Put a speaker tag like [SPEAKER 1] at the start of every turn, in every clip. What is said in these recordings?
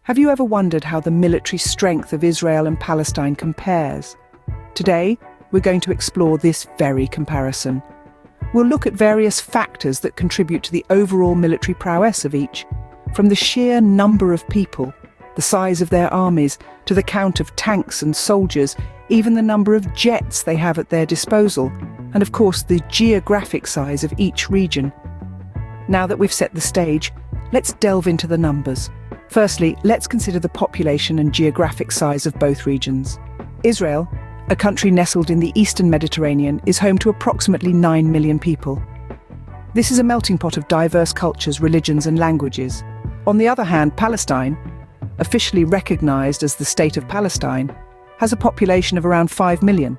[SPEAKER 1] Have you ever wondered how the military strength of Israel and Palestine compares? Today, we're going to explore this very comparison. We'll look at various factors that contribute to the overall military prowess of each, from the sheer number of people, the size of their armies, to the count of tanks and soldiers, even the number of jets they have at their disposal, and of course the geographic size of each region. Now that we've set the stage, let's delve into the numbers. Firstly, let's consider the population and geographic size of both regions. Israel, a country nestled in the eastern Mediterranean, is home to approximately 9 million people. This is a melting pot of diverse cultures, religions and languages. On the other hand, Palestine, officially recognized as the State of Palestine, has a population of around 5 million.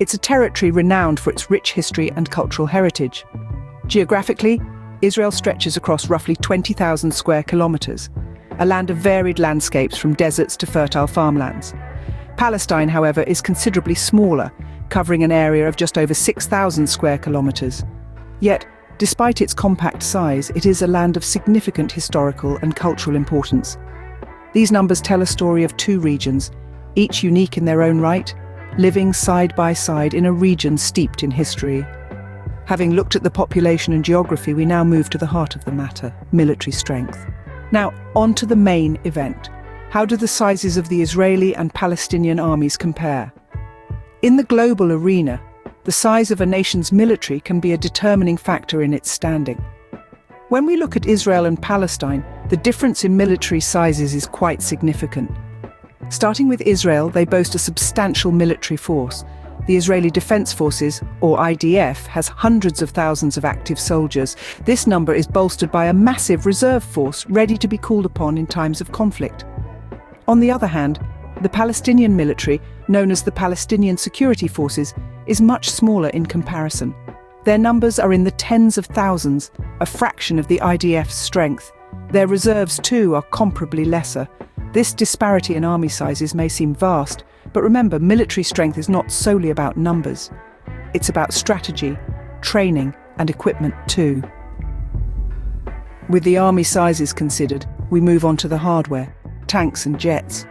[SPEAKER 1] It's a territory renowned for its rich history and cultural heritage. Geographically, Israel stretches across roughly 20,000 square kilometers, a land of varied landscapes from deserts to fertile farmlands. Palestine, however, is considerably smaller, covering an area of just over 6,000 square kilometers. Yet, despite its compact size, it is a land of significant historical and cultural importance. These numbers tell a story of two regions, each unique in their own right, living side by side in a region steeped in history. Having looked at the population and geography, we now move to the heart of the matter, military strength. Now, on to the main event. How do the sizes of the Israeli and Palestinian armies compare? In the global arena, the size of a nation's military can be a determining factor in its standing. When we look at Israel and Palestine, the difference in military sizes is quite significant. Starting with Israel, they boast a substantial military force. The Israeli Defense Forces, or IDF, has hundreds of thousands of active soldiers. This number is bolstered by a massive reserve force ready to be called upon in times of conflict. On the other hand, the Palestinian military, known as the Palestinian Security Forces, is much smaller in comparison. Their numbers are in the tens of thousands, a fraction of the IDF's strength. Their reserves, too, are comparably lesser. This disparity in army sizes may seem vast, but remember, military strength is not solely about numbers. It's about strategy, training, and equipment too. With the army sizes considered, we move on to the hardware, tanks and jets.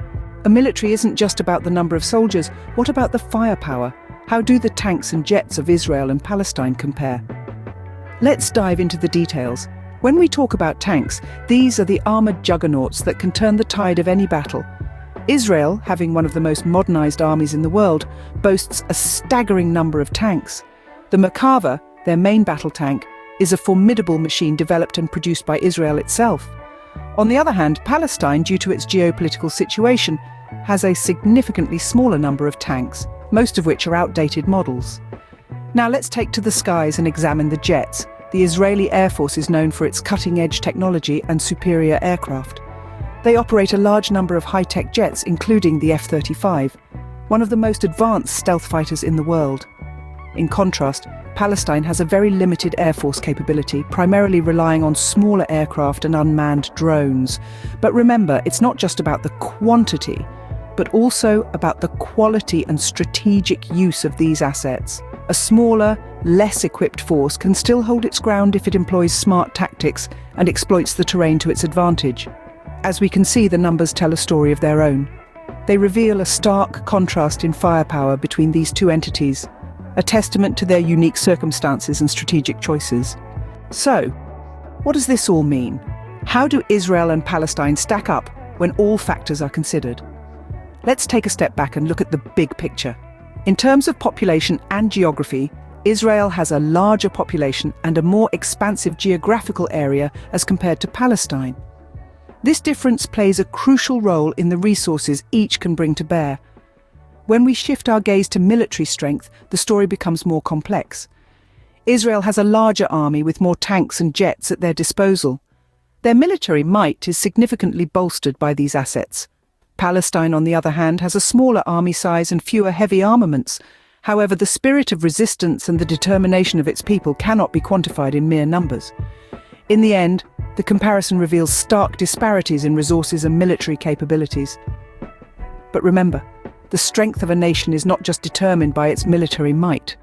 [SPEAKER 1] A military isn't just about the number of soldiers. What about the firepower? How do the tanks and jets of Israel and Palestine compare? Let's dive into the details. When we talk about tanks, these are the armoured juggernauts that can turn the tide of any battle. Israel, having one of the most modernized armies in the world, boasts a staggering number of tanks. The Merkava, their main battle tank, is a formidable machine developed and produced by Israel itself. On the other hand, Palestine, due to its geopolitical situation, has a significantly smaller number of tanks, most of which are outdated models. Now let's take to the skies and examine the jets. The Israeli Air Force is known for its cutting-edge technology and superior aircraft. They operate a large number of high-tech jets, including the F-35, one of the most advanced stealth fighters in the world. In contrast, Palestine has a very limited air force capability, primarily relying on smaller aircraft and unmanned drones. But remember, it's not just about the quantity, but also about the quality and strategic use of these assets. A smaller, less equipped force can still hold its ground if it employs smart tactics and exploits the terrain to its advantage. As we can see, the numbers tell a story of their own. They reveal a stark contrast in firepower between these two entities, a testament to their unique circumstances and strategic choices. So, what does this all mean? How do Israel and Palestine stack up when all factors are considered? Let's take a step back and look at the big picture. In terms of population and geography, Israel has a larger population and a more expansive geographical area as compared to Palestine. This difference plays a crucial role in the resources each can bring to bear. When we shift our gaze to military strength, the story becomes more complex. Israel has a larger army with more tanks and jets at their disposal. Their military might is significantly bolstered by these assets. Palestine, on the other hand, has a smaller army size and fewer heavy armaments. However, the spirit of resistance and the determination of its people cannot be quantified in mere numbers. In the end, the comparison reveals stark disparities in resources and military capabilities. But remember, the strength of a nation is not just determined by its military might.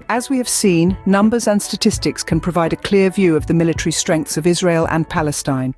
[SPEAKER 1] As we have seen, numbers and statistics can provide a clear view of the military strengths of Israel and Palestine.